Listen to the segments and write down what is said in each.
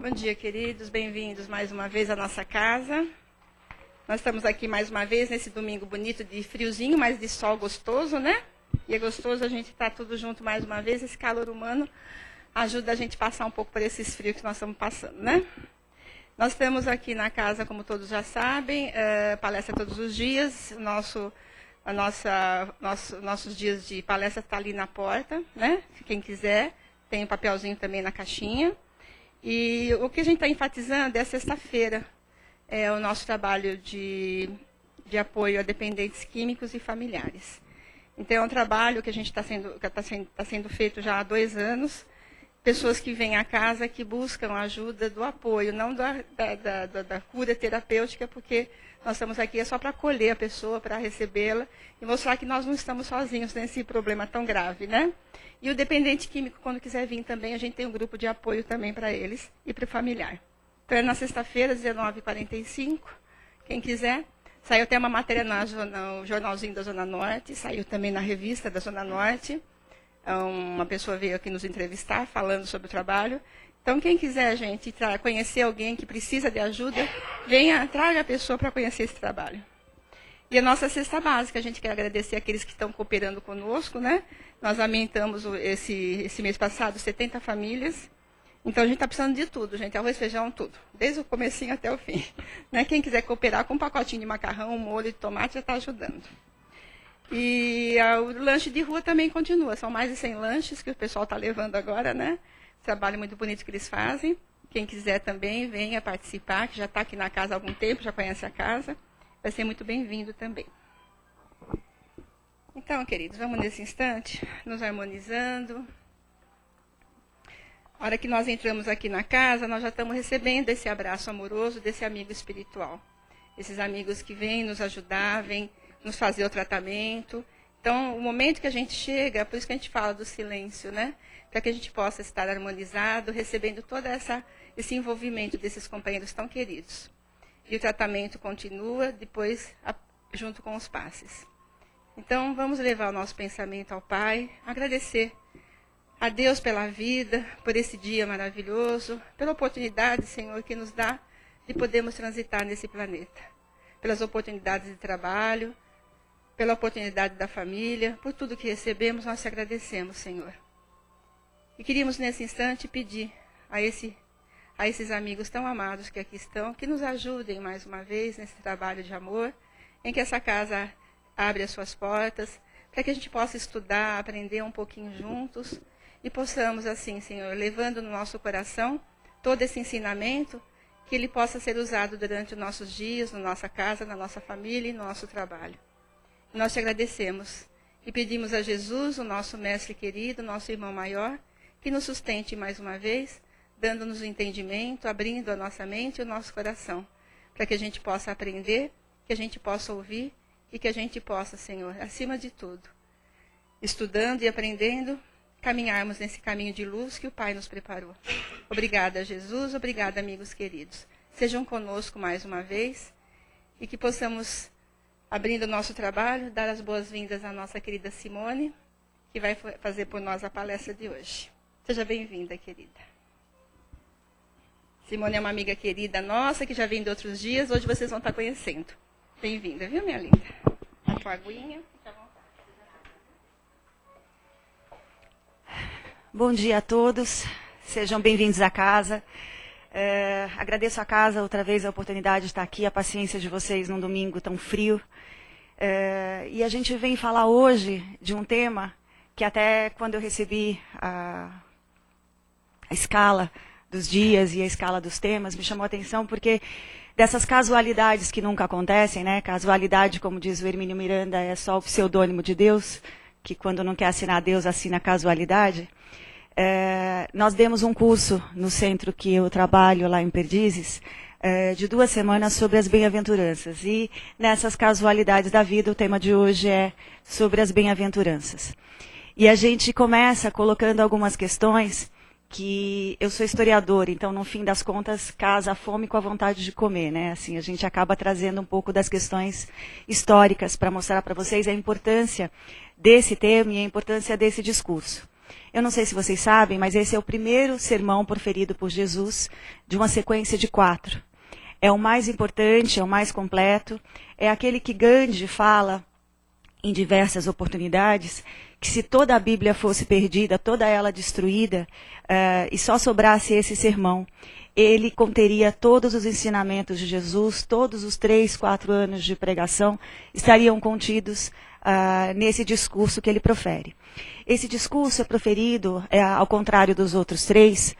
Bom dia, queridos. Bem-vindos mais uma vez à nossa casa. Nós estamos aqui mais uma vez nesse domingo bonito de friozinho, mas de sol gostoso, né? E é gostoso a gente estar tudo junto mais uma vez. Esse calor humano ajuda a gente a passar um pouco por esses frios que nós estamos passando, né? Nós temos aqui na casa, como todos já sabem, palestra todos os dias. Nossos dias de palestra está ali na porta, né? Quem quiser, tem um papelzinho também na caixinha. E o que a gente está enfatizando é a sexta-feira, é o nosso trabalho de apoio a dependentes químicos e familiares. Então, é um trabalho que a gente está sendo feito já há 2 anos. Pessoas que vêm à casa que buscam a ajuda do apoio, não da cura terapêutica, porque nós estamos aqui só para acolher a pessoa, para recebê-la e mostrar que nós não estamos sozinhos nesse problema tão grave, né? E o dependente químico, quando quiser vir também, a gente tem um grupo de apoio também para eles e para o familiar. Então, é na sexta-feira, 19h45, quem quiser. Saiu até uma matéria no jornalzinho da Zona Norte, saiu também na revista da Zona Norte. Uma pessoa veio aqui nos entrevistar, falando sobre o trabalho. Então, quem quiser, gente, conhecer alguém que precisa de ajuda, traga a pessoa para conhecer esse trabalho. E a nossa cesta básica, a gente quer agradecer aqueles que estão cooperando conosco, né? Nós aumentamos esse mês passado 70 famílias. Então, a gente está precisando de tudo, gente, arroz, feijão, tudo. Desde o comecinho até o fim. Né? Quem quiser cooperar com um pacotinho de macarrão, um molho de tomate, já está ajudando. E o lanche de rua também continua. São mais de 100 lanches que o pessoal está levando agora, né? Trabalho muito bonito que eles fazem. Quem quiser também, venha participar, que já está aqui na casa há algum tempo, já conhece a casa. Vai ser muito bem-vindo também. Então, queridos, vamos nesse instante, nos harmonizando. A hora que nós entramos aqui na casa, nós já estamos recebendo esse abraço amoroso desse amigo espiritual. Esses amigos que vêm nos ajudar, vêm nos fazer o tratamento. Então, o momento que a gente chega, por isso que a gente fala do silêncio, né? Para que a gente possa estar harmonizado, recebendo todo esse envolvimento desses companheiros tão queridos. E o tratamento continua depois, junto com os passes. Então, vamos levar o nosso pensamento ao Pai, agradecer a Deus pela vida, por esse dia maravilhoso, pela oportunidade, Senhor, que nos dá de podermos transitar nesse planeta. Pelas oportunidades de trabalho, pela oportunidade da família, por tudo que recebemos, nós te agradecemos, Senhor. E queríamos, nesse instante, pedir a esses amigos tão amados que aqui estão, que nos ajudem mais uma vez nesse trabalho de amor, em que essa casa abre as suas portas, para que a gente possa estudar, aprender um pouquinho juntos, e possamos, assim, Senhor, levando no nosso coração todo esse ensinamento, que ele possa ser usado durante os nossos dias, na nossa casa, na nossa família e no nosso trabalho. Nós te agradecemos e pedimos a Jesus, o nosso mestre querido, nosso irmão maior, que nos sustente mais uma vez, dando-nos o entendimento, abrindo a nossa mente e o nosso coração, para que a gente possa aprender, que a gente possa ouvir e que a gente possa, Senhor, acima de tudo, estudando e aprendendo, caminharmos nesse caminho de luz que o Pai nos preparou. Obrigada, Jesus, obrigada, amigos queridos. Sejam conosco mais uma vez e que possamos, abrindo o nosso trabalho, dar as boas-vindas à nossa querida Simone, que vai fazer por nós a palestra de hoje. Seja bem-vinda, querida. Simone é uma amiga querida nossa, que já vem de outros dias, hoje vocês vão estar conhecendo. Bem-vinda, viu, minha linda? A tua aguinha, fica à vontade. Bom dia a todos, sejam bem-vindos à casa. Agradeço à casa outra vez a oportunidade de estar aqui, a paciência de vocês num domingo tão frio. E a gente vem falar hoje de um tema que até quando eu recebi a escala dos dias e a escala dos temas, me chamou a atenção porque dessas casualidades que nunca acontecem, né? Casualidade, como diz o Hermínio Miranda, é só o pseudônimo de Deus, que quando não quer assinar Deus, assina casualidade. Nós demos um curso no centro que eu trabalho lá em Perdizes, de 2 semanas sobre as bem-aventuranças. E nessas casualidades da vida, o tema de hoje é sobre as bem-aventuranças. E a gente começa colocando algumas questões que eu sou historiadora, então no fim das contas casa a fome com a vontade de comer, né? Assim, a gente acaba trazendo um pouco das questões históricas para mostrar para vocês a importância desse tema e a importância desse discurso. Eu não sei se vocês sabem, mas esse é o primeiro sermão proferido por Jesus de uma sequência de 4. É o mais importante, é o mais completo, é aquele que Gandhi fala em diversas oportunidades, que se toda a Bíblia fosse perdida, toda ela destruída, e só sobrasse esse sermão, ele conteria todos os ensinamentos de Jesus, todos os 3, 4 anos de pregação estariam contidos nesse discurso que ele profere. Esse discurso é proferido, ao contrário dos outros 3,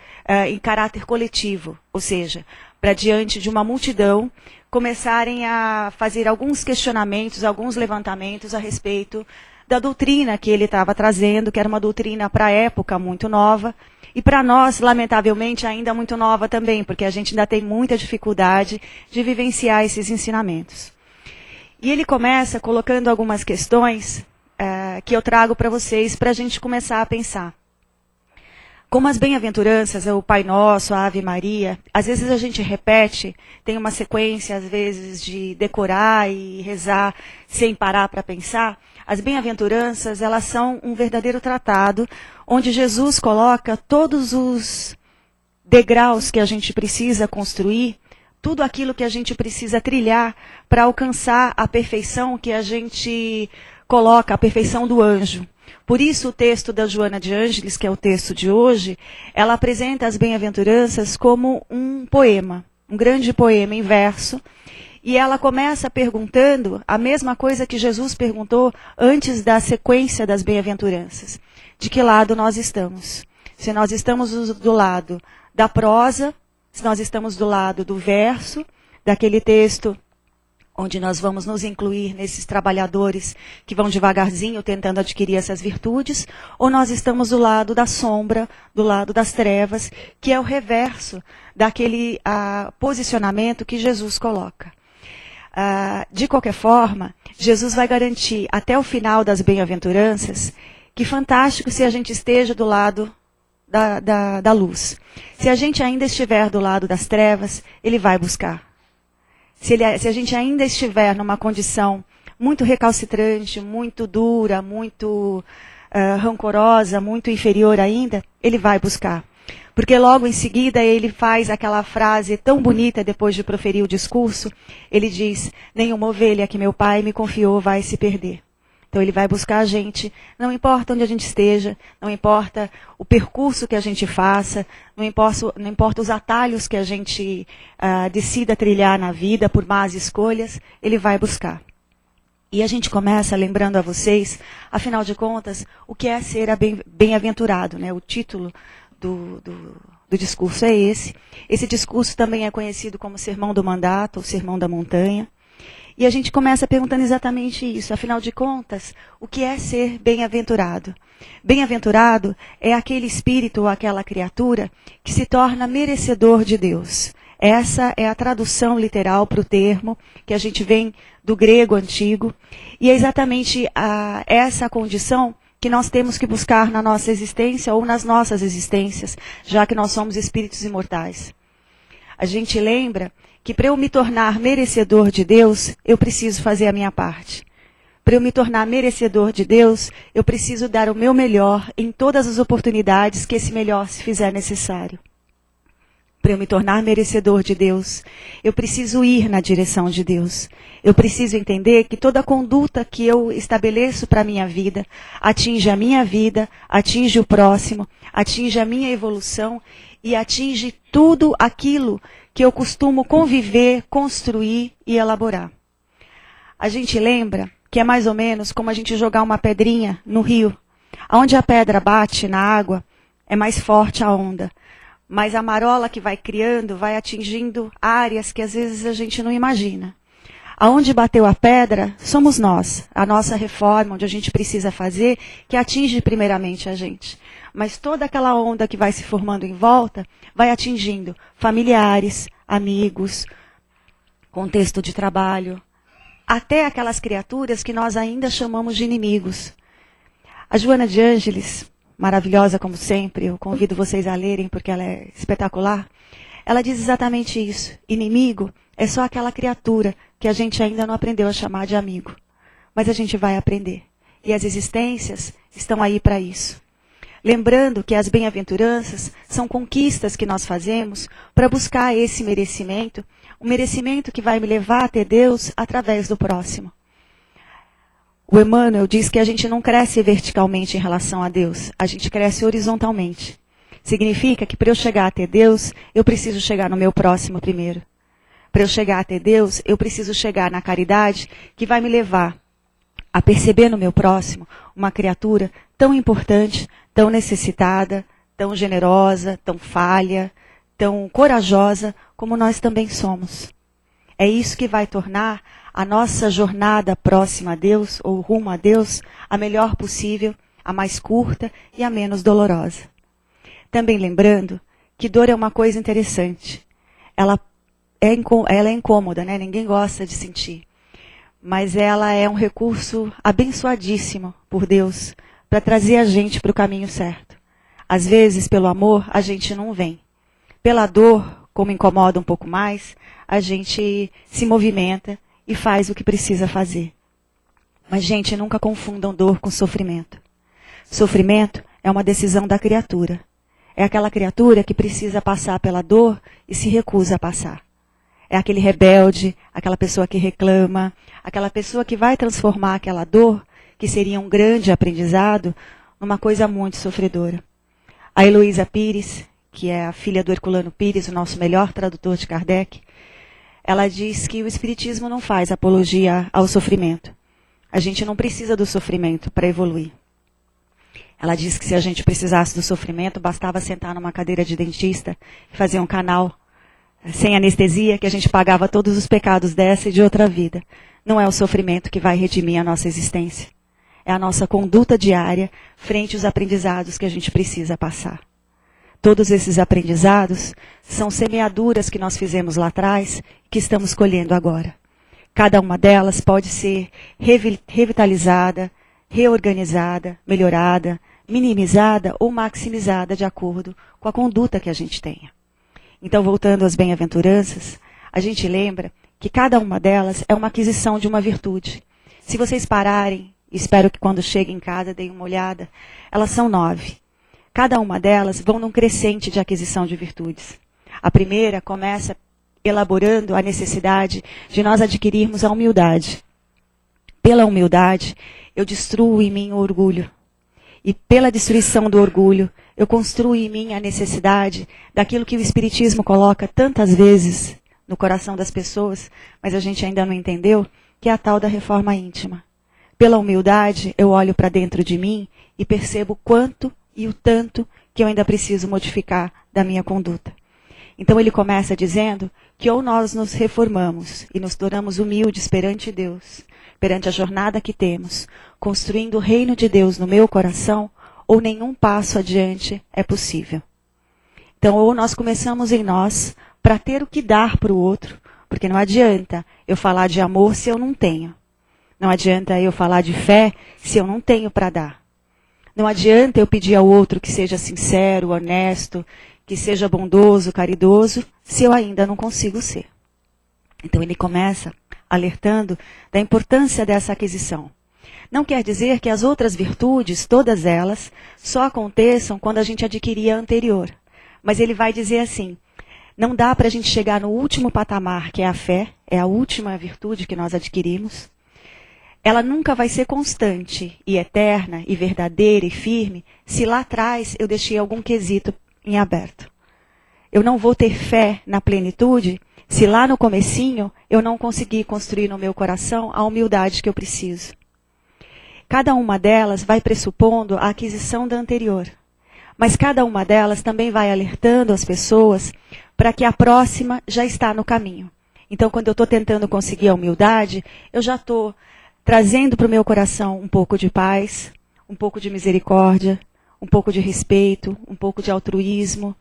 em caráter coletivo, ou seja, para diante de uma multidão começarem a fazer alguns questionamentos, alguns levantamentos a respeito da doutrina que ele estava trazendo, que era uma doutrina para a época muito nova, e para nós, lamentavelmente, ainda muito nova também, porque a gente ainda tem muita dificuldade de vivenciar esses ensinamentos. E ele começa colocando algumas questões que eu trago para vocês, para a gente começar a pensar. Como as bem-aventuranças, o Pai Nosso, a Ave Maria, às vezes a gente repete, tem uma sequência, às vezes, de decorar e rezar sem parar para pensar. As bem-aventuranças, elas são um verdadeiro tratado, onde Jesus coloca todos os degraus que a gente precisa construir, tudo aquilo que a gente precisa trilhar para alcançar a perfeição que a gente coloca, a perfeição do anjo. Por isso o texto da Joana de Ângeles, que é o texto de hoje, ela apresenta as bem-aventuranças como um poema, um grande poema em verso, e ela começa perguntando a mesma coisa que Jesus perguntou antes da sequência das bem-aventuranças. De que lado nós estamos? Se nós estamos do lado da prosa, se nós estamos do lado do verso, daquele texto onde nós vamos nos incluir nesses trabalhadores que vão devagarzinho tentando adquirir essas virtudes, ou nós estamos do lado da sombra, do lado das trevas, que é o reverso daquele posicionamento que Jesus coloca. De qualquer forma, Jesus vai garantir até o final das bem-aventuranças que fantástico se a gente esteja do lado da luz. Se a gente ainda estiver do lado das trevas, ele vai buscar. Se a gente ainda estiver numa condição muito recalcitrante, muito dura, muito rancorosa, muito inferior ainda, ele vai buscar. Porque logo em seguida ele faz aquela frase tão bonita depois de proferir o discurso, ele diz, nenhuma ovelha que meu pai me confiou vai se perder. Então ele vai buscar a gente, não importa onde a gente esteja, não importa o percurso que a gente faça, não importa os atalhos que a gente decida trilhar na vida por más escolhas, ele vai buscar. E a gente começa lembrando a vocês, afinal de contas, o que é ser bem-aventurado, né? O título do discurso é esse. Esse discurso também é conhecido como Sermão do Mandato, ou Sermão da Montanha. E a gente começa perguntando exatamente isso. Afinal de contas, o que é ser bem-aventurado? Bem-aventurado é aquele espírito ou aquela criatura que se torna merecedor de Deus. Essa é a tradução literal para o termo, que a gente vem do grego antigo. E é exatamente essa condição que nós temos que buscar na nossa existência ou nas nossas existências, já que nós somos espíritos imortais. A gente lembra que para eu me tornar merecedor de Deus, eu preciso fazer a minha parte. Para eu me tornar merecedor de Deus, eu preciso dar o meu melhor em todas as oportunidades que esse melhor se fizer necessário. Para eu me tornar merecedor de Deus, eu preciso ir na direção de Deus. Eu preciso entender que toda conduta que eu estabeleço para a minha vida, atinge a minha vida, atinge o próximo, atinge a minha evolução e atinge tudo aquilo que eu costumo conviver, construir e elaborar. A gente lembra que é mais ou menos como a gente jogar uma pedrinha no rio. Onde a pedra bate na água, é mais forte a onda. Mas a marola que vai criando, vai atingindo áreas que às vezes a gente não imagina. Aonde bateu a pedra, somos nós. A nossa reforma, onde a gente precisa fazer, que atinge primeiramente a gente. Mas toda aquela onda que vai se formando em volta, vai atingindo familiares, amigos, contexto de trabalho, até aquelas criaturas que nós ainda chamamos de inimigos. A Joana de Ângeles, maravilhosa como sempre, eu convido vocês a lerem porque ela é espetacular, ela diz exatamente isso. Inimigo é só aquela criatura que a gente ainda não aprendeu a chamar de amigo. Mas a gente vai aprender. E as existências estão aí para isso. lembrando que as bem-aventuranças são conquistas que nós fazemos para buscar esse merecimento, um merecimento que vai me levar até Deus através do próximo. O Emmanuel diz que a gente não cresce verticalmente em relação a Deus, a gente cresce horizontalmente. Significa que para eu chegar até Deus, eu preciso chegar no meu próximo primeiro. Para eu chegar até Deus, eu preciso chegar na caridade que vai me levar a perceber no meu próximo uma criatura tão importante, tão necessitada, tão generosa, tão falha, tão corajosa como nós também somos. É isso que vai tornar a nossa jornada próxima a Deus, ou rumo a Deus, a melhor possível, a mais curta e a menos dolorosa. Também lembrando que dor é uma coisa interessante. Ela é incômoda, né? Ninguém gosta de sentir. Mas ela é um recurso abençoadíssimo por Deus para trazer a gente para o caminho certo. Às vezes, pelo amor, a gente não vem. Pela dor, como incomoda um pouco mais, a gente se movimenta e faz o que precisa fazer. Mas, gente, nunca confundam dor com sofrimento. Sofrimento é uma decisão da criatura. É aquela criatura que precisa passar pela dor e se recusa a passar. É aquele rebelde, aquela pessoa que reclama, aquela pessoa que vai transformar aquela dor, que seria um grande aprendizado, numa coisa muito sofredora. A Heloísa Pires, que é a filha do Herculano Pires, o nosso melhor tradutor de Kardec, ela diz que o Espiritismo não faz apologia ao sofrimento. A gente não precisa do sofrimento para evoluir. Ela diz que se a gente precisasse do sofrimento, bastava sentar numa cadeira de dentista e fazer um canal sem anestesia, que a gente pagava todos os pecados dessa e de outra vida. Não é o sofrimento que vai redimir a nossa existência. É a nossa conduta diária frente aos aprendizados que a gente precisa passar. Todos esses aprendizados são semeaduras que nós fizemos lá atrás e que estamos colhendo agora. Cada uma delas pode ser revitalizada, reorganizada, melhorada, minimizada ou maximizada de acordo com a conduta que a gente tenha. Então, voltando às bem-aventuranças, a gente lembra que cada uma delas é uma aquisição de uma virtude. Se vocês pararem, espero que quando cheguem em casa deem uma olhada, elas são 9. Cada uma delas vão num crescente de aquisição de virtudes. A primeira começa elaborando a necessidade de nós adquirirmos a humildade. Pela humildade, eu destruo em mim o orgulho. E pela destruição do orgulho, eu construo em mim a necessidade daquilo que o Espiritismo coloca tantas vezes no coração das pessoas, mas a gente ainda não entendeu, que é a tal da reforma íntima. Pela humildade, eu olho para dentro de mim e percebo o quanto e o tanto que eu ainda preciso modificar da minha conduta. Então ele começa dizendo que ou nós nos reformamos e nos tornamos humildes perante Deus, perante a jornada que temos, construindo o reino de Deus no meu coração, ou nenhum passo adiante é possível. Então, ou nós começamos em nós para ter o que dar para o outro, porque não adianta eu falar de amor se eu não tenho. Não adianta eu falar de fé se eu não tenho para dar. Não adianta eu pedir ao outro que seja sincero, honesto, que seja bondoso, caridoso, se eu ainda não consigo ser. Então ele começa alertando da importância dessa aquisição. Não quer dizer que as outras virtudes, todas elas, só aconteçam quando a gente adquirir a anterior. Mas ele vai dizer assim, não dá para a gente chegar no último patamar, que é a fé, é a última virtude que nós adquirimos. Ela nunca vai ser constante e eterna e verdadeira e firme se lá atrás eu deixei algum quesito em aberto. Eu não vou ter fé na plenitude se lá no comecinho eu não conseguir construir no meu coração a humildade que eu preciso. Cada uma delas vai pressupondo a aquisição da anterior. Mas cada uma delas também vai alertando as pessoas para que a próxima já está no caminho. Então, quando eu estou tentando conseguir a humildade, eu já estou trazendo para o meu coração um pouco de paz, um pouco de misericórdia, um pouco de respeito, um pouco de altruísmo.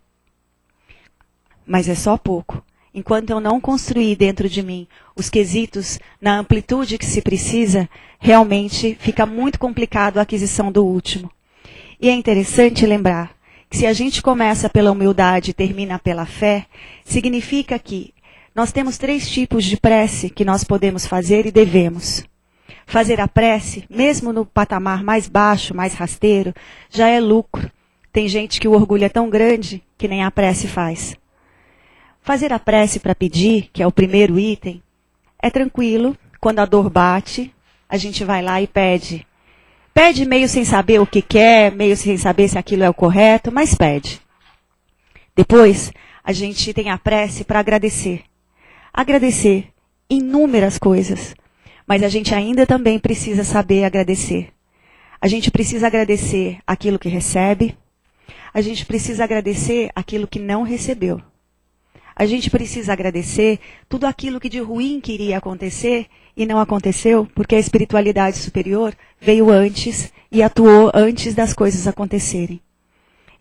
Mas é só pouco. Enquanto eu não construir dentro de mim os quesitos na amplitude que se precisa, realmente fica muito complicado a aquisição do último. E é interessante lembrar que se a gente começa pela humildade e termina pela fé, significa que nós temos 3 tipos de prece que nós podemos fazer e devemos. Fazer a prece, mesmo no patamar mais baixo, mais rasteiro, já é lucro. Tem gente que o orgulho é tão grande que nem a prece faz. Fazer a prece para pedir, que é o primeiro item, é tranquilo. Quando a dor bate, a gente vai lá e pede. Pede meio sem saber o que quer, meio sem saber se aquilo é o correto, mas pede. Depois, a gente tem a prece para agradecer. Agradecer inúmeras coisas. Mas a gente ainda também precisa saber agradecer. A gente precisa agradecer aquilo que recebe. A gente precisa agradecer aquilo que não recebeu. A gente precisa agradecer tudo aquilo que de ruim queria acontecer e não aconteceu, porque a espiritualidade superior veio antes e atuou antes das coisas acontecerem.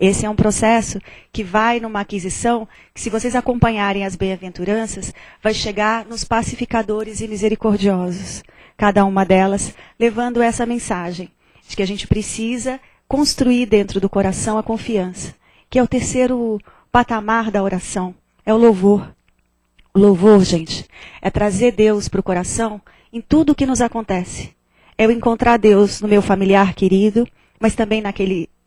Esse é um processo que vai numa aquisição que, se vocês acompanharem as bem-aventuranças, vai chegar nos pacificadores e misericordiosos. Cada uma delas levando essa mensagem de que a gente precisa construir dentro do coração a confiança, que é o terceiro patamar da oração, é o louvor. O louvor, gente, é trazer Deus para o coração em tudo o que nos acontece. É eu encontrar Deus no meu familiar querido, mas também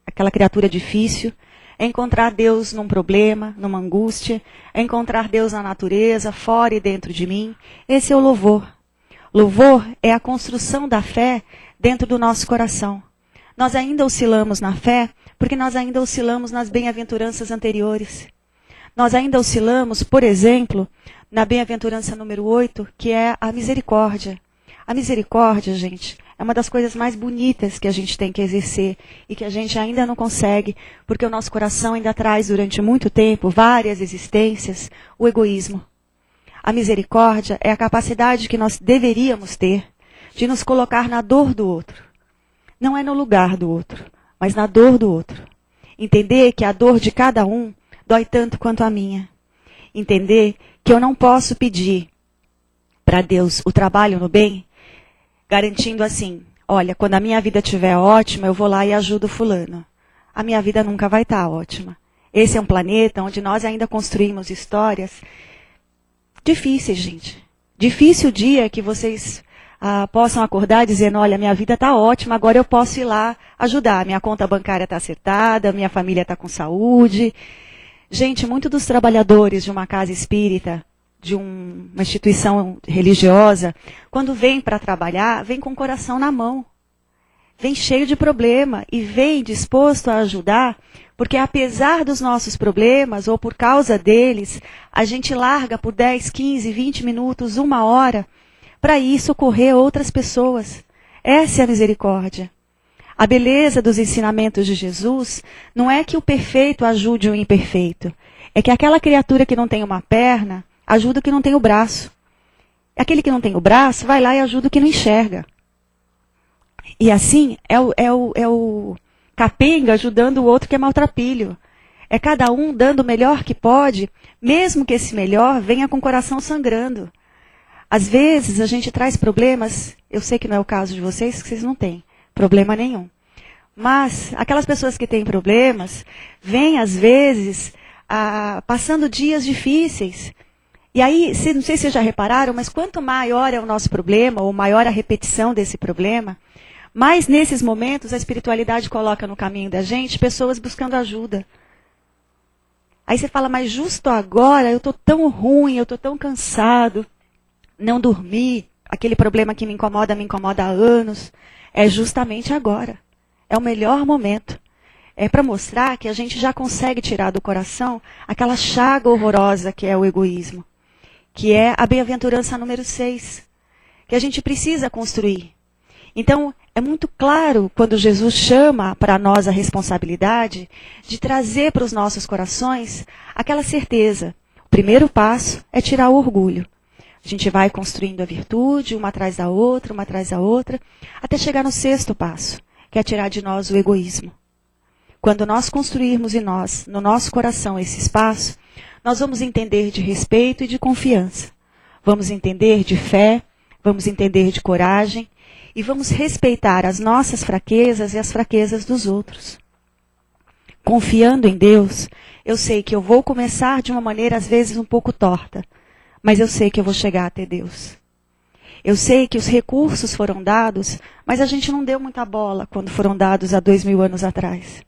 aquela criatura difícil, é encontrar Deus num problema, numa angústia, é encontrar Deus na natureza, fora e dentro de mim. Esse é o louvor. Louvor é a construção da fé dentro do nosso coração. Nós ainda oscilamos na fé, porque nós ainda oscilamos nas bem-aventuranças anteriores. Nós ainda oscilamos, por exemplo, na bem-aventurança número 8, que é a misericórdia. A misericórdia, gente, é uma das coisas mais bonitas que a gente tem que exercer e que a gente ainda não consegue, porque o nosso coração ainda traz durante muito tempo, várias existências, o egoísmo. A misericórdia é a capacidade que nós deveríamos ter de nos colocar na dor do outro. Não é no lugar do outro, mas na dor do outro. Entender que a dor de cada um dói tanto quanto a minha. Entender que eu não posso pedir para Deus o trabalho no bem, garantindo assim, olha, quando a minha vida estiver ótima, eu vou lá e ajudo fulano. A minha vida nunca vai estar ótima. Esse é um planeta onde nós ainda construímos histórias difíceis, gente. Difícil o dia que vocês possam acordar dizendo, olha, minha vida está ótima, agora eu posso ir lá ajudar. Minha conta bancária está acertada, minha família está com saúde. Gente, muitos dos trabalhadores de uma casa espírita, de uma instituição religiosa, quando vem para trabalhar, vem com o coração na mão. Vem cheio de problema e vem disposto a ajudar, porque apesar dos nossos problemas, ou por causa deles, a gente larga por 10, 15, 20 minutos, 1 hora, para ir socorrer outras pessoas. Essa é a misericórdia. A beleza dos ensinamentos de Jesus não é que o perfeito ajude o imperfeito. É que aquela criatura que não tem uma perna ajuda o que não tem o braço. Aquele que não tem o braço vai lá e ajuda o que não enxerga. E assim é o capenga ajudando o outro que é maltrapilho. É cada um dando o melhor que pode, mesmo que esse melhor venha com o coração sangrando. Às vezes a gente traz problemas, eu sei que não é o caso de vocês, que vocês não têm problema nenhum. Mas aquelas pessoas que têm problemas, vêm às vezes passando dias difíceis. E aí, não sei se vocês já repararam, mas quanto maior é o nosso problema, ou maior a repetição desse problema, mais nesses momentos a espiritualidade coloca no caminho da gente pessoas buscando ajuda. Aí você fala, mas justo agora eu estou tão ruim, eu estou tão cansado, não dormi, aquele problema que me incomoda há anos. É justamente agora. É o melhor momento. É para mostrar que a gente já consegue tirar do coração aquela chaga horrorosa que é o egoísmo. Que é a bem-aventurança número 6. Que a gente precisa construir. Então, é muito claro quando Jesus chama para nós a responsabilidade de trazer para os nossos corações aquela certeza. O primeiro passo é tirar o orgulho. A gente vai construindo a virtude, uma atrás da outra, até chegar no 6º passo, que é tirar de nós o egoísmo. Quando nós construirmos no nosso coração esse espaço, nós vamos entender de respeito e de confiança. Vamos entender de fé, vamos entender de coragem e vamos respeitar as nossas fraquezas e as fraquezas dos outros. Confiando em Deus, eu sei que eu vou começar de uma maneira às vezes um pouco torta, mas eu sei que eu vou chegar até Deus. Eu sei que os recursos foram dados, mas a gente não deu muita bola quando foram dados há 2000 anos atrás.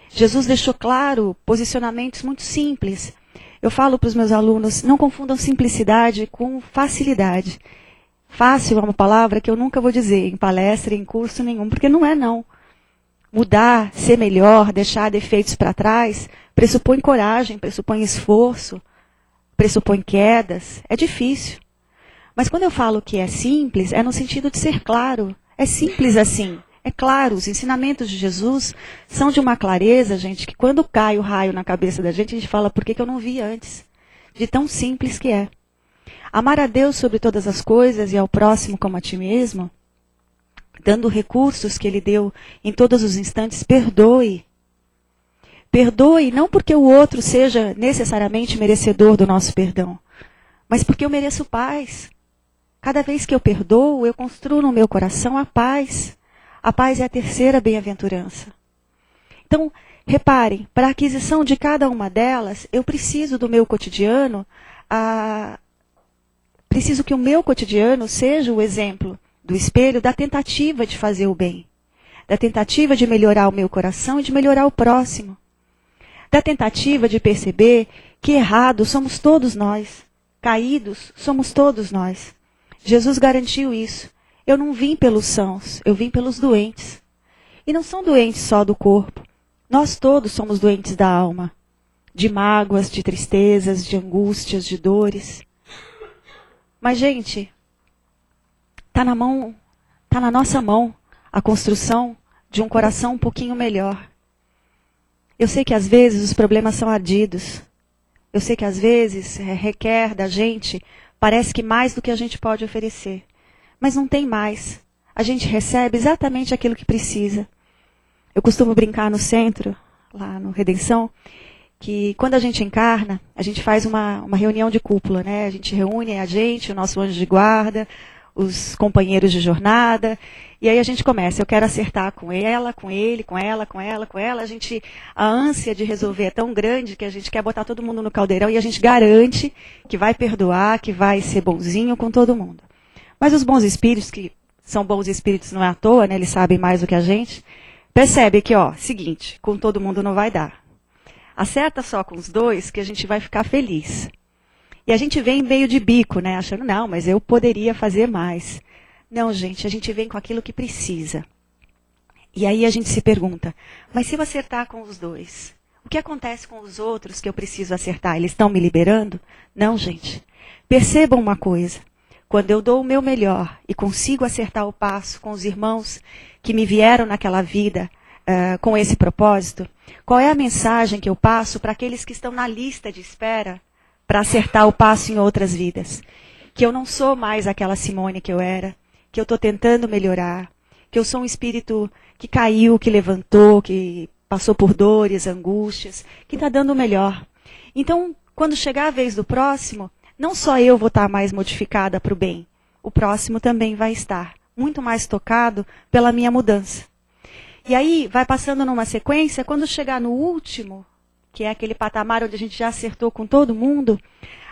Jesus deixou claro posicionamentos muito simples. Eu falo para os meus alunos, não confundam simplicidade com facilidade. Fácil é uma palavra que eu nunca vou dizer em palestra, em curso nenhum, porque não é não. Mudar, ser melhor, deixar defeitos para trás, pressupõe coragem, pressupõe esforço, pressupõe quedas. É difícil. Mas quando eu falo que é simples, é no sentido de ser claro. É simples assim. É claro, os ensinamentos de Jesus são de uma clareza, gente, que quando cai o raio na cabeça da gente, a gente fala, por que eu não vi antes? De tão simples que é. Amar a Deus sobre todas as coisas e ao próximo como a ti mesmo, dando recursos que Ele deu em todos os instantes, perdoe. Perdoe não porque o outro seja necessariamente merecedor do nosso perdão, mas porque eu mereço paz. Cada vez que eu perdoo, eu construo no meu coração a paz. A paz é a terceira bem-aventurança. Então, reparem, para a aquisição de cada uma delas, eu preciso do meu cotidiano, preciso que o meu cotidiano seja o exemplo do espelho da tentativa de fazer o bem, da tentativa de melhorar o meu coração e de melhorar o próximo, da tentativa de perceber que errados somos todos nós, caídos somos todos nós. Jesus garantiu isso. Eu não vim pelos sãos, eu vim pelos doentes. E não são doentes só do corpo. Nós todos somos doentes da alma. De mágoas, de tristezas, de angústias, de dores. Mas, gente, está na nossa mão a construção de um coração um pouquinho melhor. Eu sei que às vezes os problemas são ardidos. Eu sei que às vezes requer da gente, parece que mais do que a gente pode oferecer. Mas não tem mais. A gente recebe exatamente aquilo que precisa. Eu costumo brincar no centro, lá no Redenção, que quando a gente encarna, a gente faz uma reunião de cúpula, né? A gente reúne a gente, o nosso anjo de guarda, os companheiros de jornada, e aí a gente começa, eu quero acertar com ela, com ele, com ela, com ela, com ela. A ânsia de resolver é tão grande que a gente quer botar todo mundo no caldeirão e a gente garante que vai perdoar, que vai ser bonzinho com todo mundo. Mas os bons espíritos, que são bons espíritos não é à toa, né? Eles sabem mais do que a gente, percebe que, seguinte, com todo mundo não vai dar. Acerta só com os dois que a gente vai ficar feliz. E a gente vem meio de bico, né? Achando, não, mas eu poderia fazer mais. Não, gente, a gente vem com aquilo que precisa. E aí a gente se pergunta, mas se eu acertar com os dois, o que acontece com os outros que eu preciso acertar? Eles estão me liberando? Não, gente. Percebam uma coisa. Quando eu dou o meu melhor e consigo acertar o passo com os irmãos que me vieram naquela vida com esse propósito, qual é a mensagem que eu passo para aqueles que estão na lista de espera para acertar o passo em outras vidas? Que eu não sou mais aquela Simone que eu era, que eu estou tentando melhorar, que eu sou um espírito que caiu, que levantou, que passou por dores, angústias, que está dando o melhor. Então, quando chegar a vez do próximo, não só eu vou estar mais modificada para o bem, o próximo também vai estar muito mais tocado pela minha mudança. E aí, vai passando numa sequência, quando chegar no último, que é aquele patamar onde a gente já acertou com todo mundo,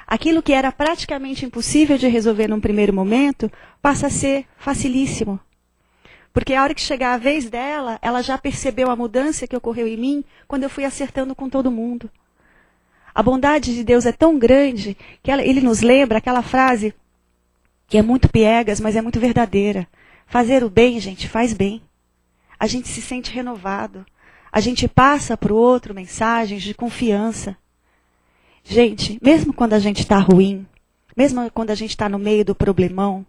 aquilo que era praticamente impossível de resolver num primeiro momento, passa a ser facilíssimo. Porque a hora que chegar a vez dela, ela já percebeu a mudança que ocorreu em mim quando eu fui acertando com todo mundo. A bondade de Deus é tão grande que Ele nos lembra aquela frase que é muito piegas, mas é muito verdadeira. Fazer o bem, gente, faz bem. A gente se sente renovado. A gente passa para o outro mensagens de confiança. Gente, mesmo quando a gente está ruim, mesmo quando a gente está no meio do problemão,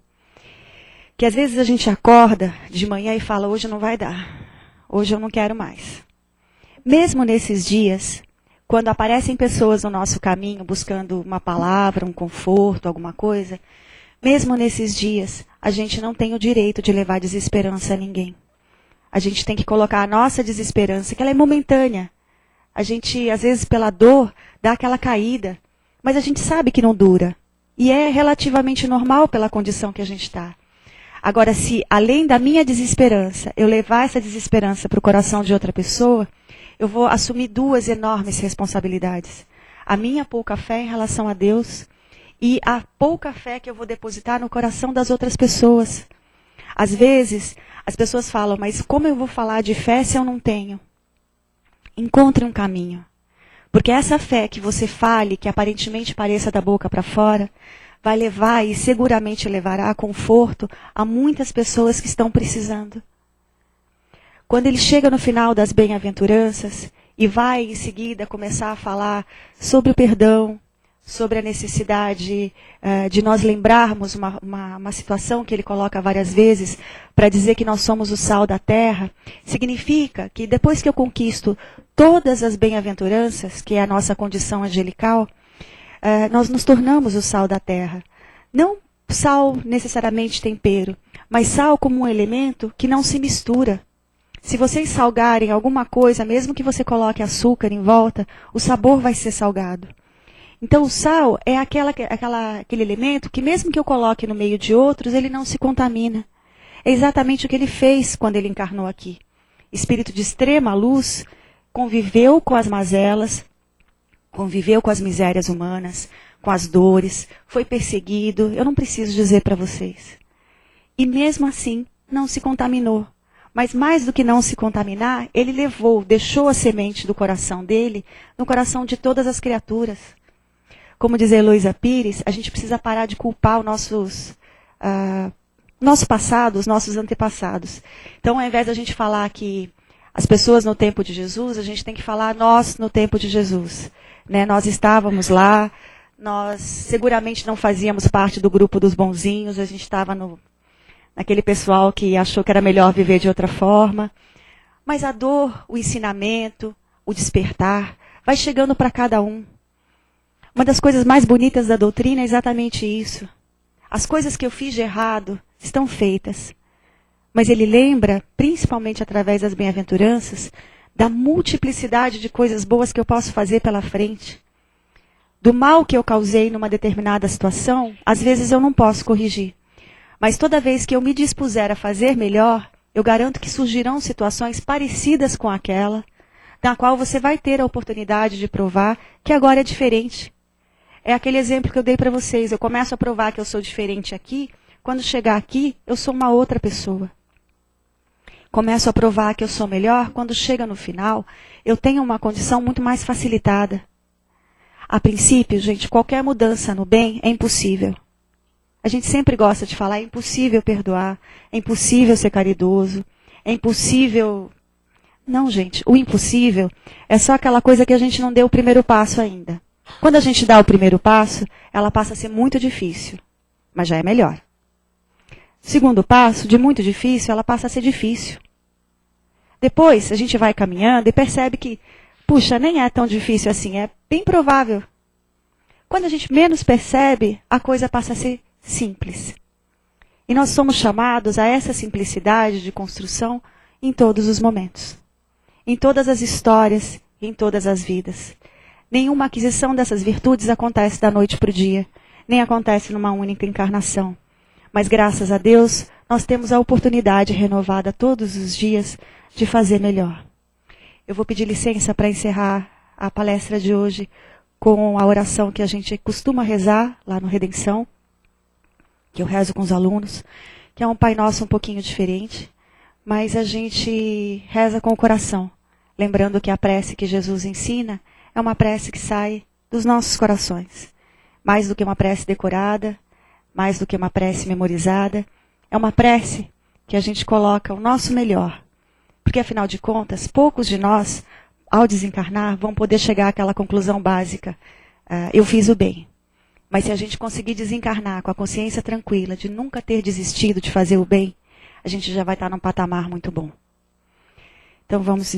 que às vezes a gente acorda de manhã e fala, hoje não vai dar, hoje eu não quero mais. Mesmo nesses dias, quando aparecem pessoas no nosso caminho buscando uma palavra, um conforto, alguma coisa, mesmo nesses dias, a gente não tem o direito de levar desesperança a ninguém. A gente tem que colocar a nossa desesperança, que ela é momentânea. A gente, às vezes, pela dor, dá aquela caída, mas a gente sabe que não dura. E é relativamente normal pela condição que a gente está. Agora, se além da minha desesperança, eu levar essa desesperança para o coração de outra pessoa, eu vou assumir duas enormes responsabilidades. A minha pouca fé em relação a Deus e a pouca fé que eu vou depositar no coração das outras pessoas. Às vezes, as pessoas falam, mas como eu vou falar de fé se eu não tenho? Encontre um caminho. Porque essa fé que você fale, que aparentemente pareça da boca para fora, vai levar e seguramente levará conforto a muitas pessoas que estão precisando. Quando ele chega no final das bem-aventuranças e vai em seguida começar a falar sobre o perdão, sobre a necessidade de nós lembrarmos uma situação que ele coloca várias vezes para dizer que nós somos o sal da terra, significa que depois que eu conquisto todas as bem-aventuranças, que é a nossa condição angelical, nós nos tornamos o sal da terra. Não sal necessariamente tempero, mas sal como um elemento que não se mistura. Se vocês salgarem alguma coisa, mesmo que você coloque açúcar em volta, o sabor vai ser salgado. Então o sal é aquele elemento que mesmo que eu coloque no meio de outros, ele não se contamina. É exatamente o que ele fez quando ele encarnou aqui. Espírito de extrema luz, conviveu com as mazelas, conviveu com as misérias humanas, com as dores, foi perseguido, eu não preciso dizer para vocês. E mesmo assim, não se contaminou. Mas mais do que não se contaminar, ele deixou a semente do coração dele no coração de todas as criaturas. Como diz a Heloísa Pires, a gente precisa parar de culpar nosso passado, os nossos antepassados. Então, ao invés da gente falar que as pessoas no tempo de Jesus, a gente tem que falar nós no tempo de Jesus. Né? Nós estávamos lá, nós seguramente não fazíamos parte do grupo dos bonzinhos, a gente estava naquele pessoal que achou que era melhor viver de outra forma. Mas a dor, o ensinamento, o despertar, vai chegando para cada um. Uma das coisas mais bonitas da doutrina é exatamente isso. As coisas que eu fiz de errado estão feitas. Mas ele lembra, principalmente através das bem-aventuranças, da multiplicidade de coisas boas que eu posso fazer pela frente. Do mal que eu causei numa determinada situação, às vezes eu não posso corrigir. Mas toda vez que eu me dispuser a fazer melhor, eu garanto que surgirão situações parecidas com aquela, na qual você vai ter a oportunidade de provar que agora é diferente. É aquele exemplo que eu dei para vocês. Eu começo a provar que eu sou diferente aqui, quando chegar aqui, eu sou uma outra pessoa. Começo a provar que eu sou melhor, quando chega no final, eu tenho uma condição muito mais facilitada. A princípio, gente, qualquer mudança no bem é impossível. A gente sempre gosta de falar, é impossível perdoar, é impossível ser caridoso, é impossível... Não, gente, o impossível é só aquela coisa que a gente não deu o primeiro passo ainda. Quando a gente dá o primeiro passo, ela passa a ser muito difícil, mas já é melhor. Segundo passo, de muito difícil, ela passa a ser difícil. Depois, a gente vai caminhando e percebe que, puxa, nem é tão difícil assim, é bem provável. Quando a gente menos percebe, a coisa passa a ser simples. E nós somos chamados a essa simplicidade de construção em todos os momentos. Em todas as histórias, em todas as vidas. Nenhuma aquisição dessas virtudes acontece da noite para o dia, nem acontece numa única encarnação. Mas graças a Deus, nós temos a oportunidade renovada todos os dias de fazer melhor. Eu vou pedir licença para encerrar a palestra de hoje com a oração que a gente costuma rezar lá no Redenção, que eu rezo com os alunos, que é um Pai Nosso um pouquinho diferente, mas a gente reza com o coração, lembrando que a prece que Jesus ensina é uma prece que sai dos nossos corações. Mais do que uma prece decorada, mais do que uma prece memorizada, é uma prece que a gente coloca o nosso melhor. Porque, afinal de contas, poucos de nós, ao desencarnar, vão poder chegar àquela conclusão básica. Eu fiz o bem. Mas se a gente conseguir desencarnar com a consciência tranquila de nunca ter desistido de fazer o bem, a gente já vai estar num patamar muito bom. Então vamos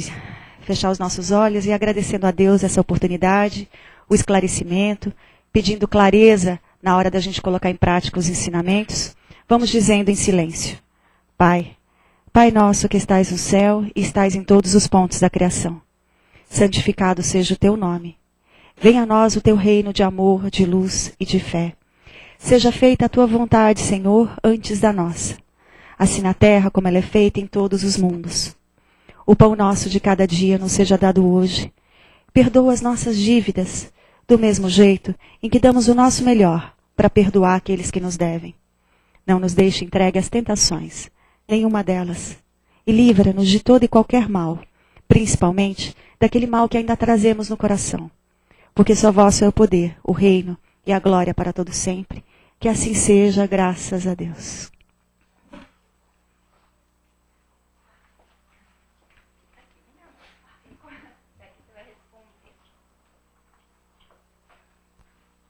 fechar os nossos olhos e agradecendo a Deus essa oportunidade, o esclarecimento, pedindo clareza na hora da gente colocar em prática os ensinamentos. Vamos dizendo em silêncio: Pai, Pai nosso que estais no céu e estais em todos os pontos da criação. Santificado seja o teu nome. Venha a nós o teu reino de amor, de luz e de fé. Seja feita a tua vontade, Senhor, antes da nossa. Assim na terra como ela é feita em todos os mundos. O pão nosso de cada dia nos seja dado hoje. Perdoa as nossas dívidas, do mesmo jeito em que damos o nosso melhor para perdoar aqueles que nos devem. Não nos deixe entregue às tentações, nenhuma delas. E livra-nos de todo e qualquer mal, principalmente, daquele mal que ainda trazemos no coração. Porque só vosso é o poder, o reino e a glória para todo sempre. Que assim seja, graças a Deus.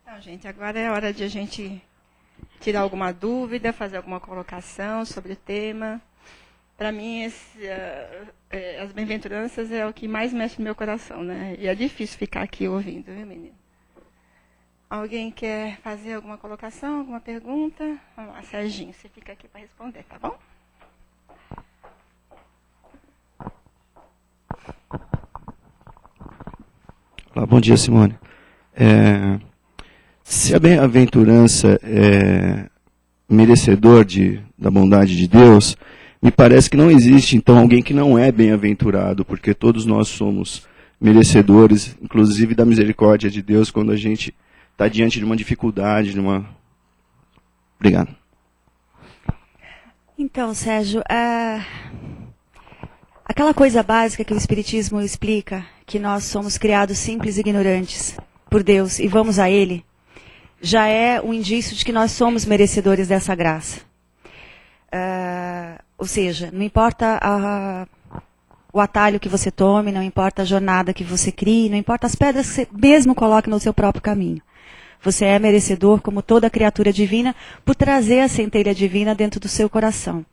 Então, gente, agora é hora de a gente tirar alguma dúvida, fazer alguma colocação sobre o tema. Para mim, as bem-aventuranças é o que mais mexe no meu coração, né? E é difícil ficar aqui ouvindo, viu, menino? Alguém quer fazer alguma colocação, alguma pergunta? Vamos lá, Serginho, você fica aqui para responder, tá bom? Olá, bom dia, Simone. Se a bem-aventurança é merecedor da bondade de Deus, me parece que não existe, então, alguém que não é bem-aventurado, porque todos nós somos merecedores, inclusive da misericórdia de Deus, quando a gente está diante de uma dificuldade, Obrigado. Então, Sérgio, aquela coisa básica que o Espiritismo explica, que nós somos criados simples e ignorantes por Deus e vamos a Ele, já é um indício de que nós somos merecedores dessa graça. Ou seja, não importa o atalho que você tome, não importa a jornada que você crie, não importa as pedras que você mesmo coloque no seu próprio caminho. Você é merecedor, como toda criatura divina, por trazer a centelha divina dentro do seu coração.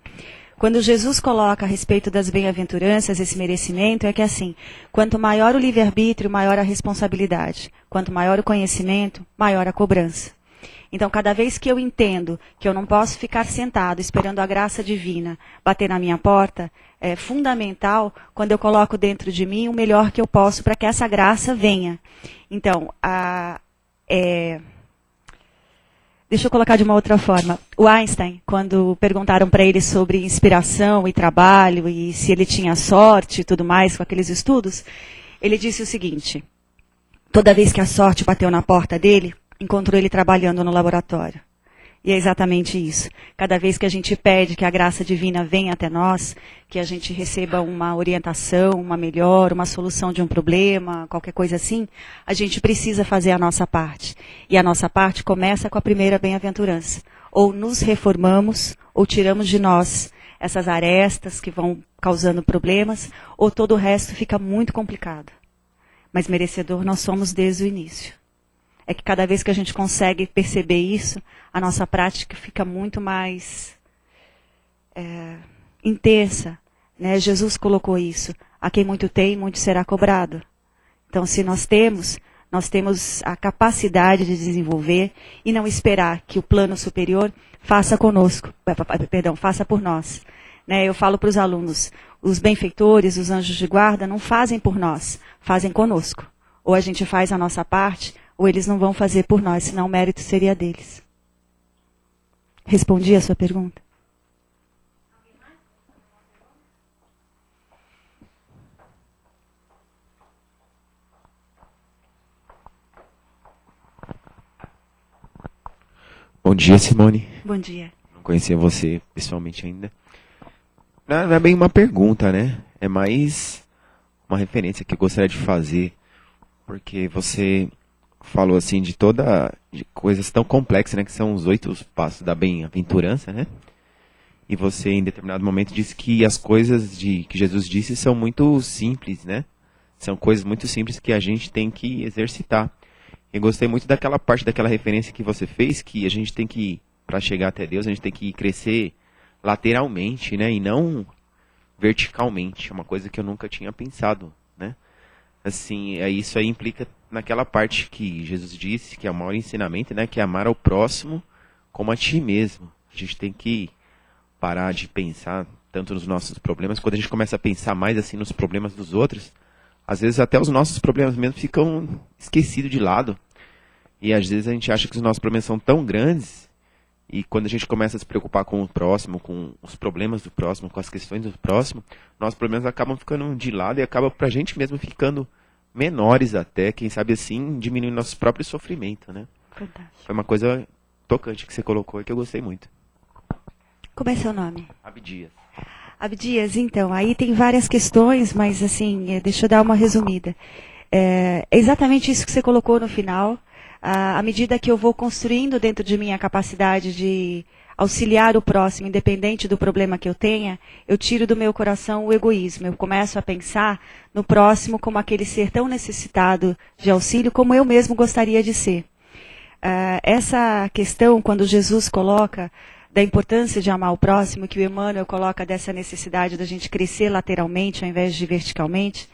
Quando Jesus coloca a respeito das bem-aventuranças esse merecimento, é que assim, quanto maior o livre-arbítrio, maior a responsabilidade. Quanto maior o conhecimento, maior a cobrança. Então, cada vez que eu entendo que eu não posso ficar sentado esperando a graça divina bater na minha porta, é fundamental quando eu coloco dentro de mim o melhor que eu posso para que essa graça venha. Então, deixa eu colocar de uma outra forma. O Einstein, quando perguntaram para ele sobre inspiração e trabalho e se ele tinha sorte e tudo mais com aqueles estudos, ele disse o seguinte: toda vez que a sorte bateu na porta dele, encontrou ele trabalhando no laboratório. E é exatamente isso. Cada vez que a gente pede que a graça divina venha até nós, que a gente receba uma orientação, uma melhor, uma solução de um problema, qualquer coisa assim, a gente precisa fazer a nossa parte. E a nossa parte começa com a primeira bem-aventurança. Ou nos reformamos, ou tiramos de nós essas arestas que vão causando problemas, ou todo o resto fica muito complicado. Mas merecedor nós somos desde o início. É que cada vez que a gente consegue perceber isso, a nossa prática fica muito mais intensa. Né? Jesus colocou isso. A quem muito tem, muito será cobrado. Então, se nós temos a capacidade de desenvolver e não esperar que o plano superior faça conosco, faça por nós. Né? Eu falo para os alunos, os benfeitores, os anjos de guarda, não fazem por nós, fazem conosco. Ou a gente faz a nossa parte, ou eles não vão fazer por nós, senão o mérito seria deles. Respondi a sua pergunta? Bom dia, Simone. Bom dia. Não conhecia você pessoalmente ainda. Não é bem uma pergunta, né? É mais uma referência que eu gostaria de fazer. Porque você falou assim de coisas tão complexas, né? Que são os 8 passos da bem-aventurança, né? E você, em determinado momento, disse que as coisas que Jesus disse são muito simples, né? São coisas muito simples que a gente tem que exercitar. Eu gostei muito daquela parte, daquela referência que você fez, que a gente tem que, para chegar até Deus, a gente tem que crescer lateralmente, né? E não verticalmente. É uma coisa que eu nunca tinha pensado, né? Assim, isso aí implica naquela parte que Jesus disse, que é o maior ensinamento, né? Que é amar ao próximo como a ti mesmo. A gente tem que parar de pensar tanto nos nossos problemas. Quando a gente começa a pensar mais assim nos problemas dos outros, às vezes até os nossos problemas mesmo ficam esquecidos de lado. E às vezes a gente acha que os nossos problemas são tão grandes, e quando a gente começa a se preocupar com o próximo, com os problemas do próximo, com as questões do próximo, nossos problemas acabam ficando de lado e acabam pra gente mesmo ficando menores até, quem sabe assim, diminuindo nosso próprio sofrimento, né? Fantástico. Foi uma coisa tocante que você colocou e que eu gostei muito. Como é seu nome? Abdias. Abdias, então, aí tem várias questões, mas assim, deixa eu dar uma resumida. É exatamente isso que você colocou no final. À medida que eu vou construindo dentro de mim a capacidade de auxiliar o próximo, independente do problema que eu tenha, eu tiro do meu coração o egoísmo. Eu começo a pensar no próximo como aquele ser tão necessitado de auxílio como eu mesmo gostaria de ser. Essa questão, quando Jesus coloca da importância de amar o próximo, que o Emmanuel coloca dessa necessidade da gente crescer lateralmente ao invés de verticalmente,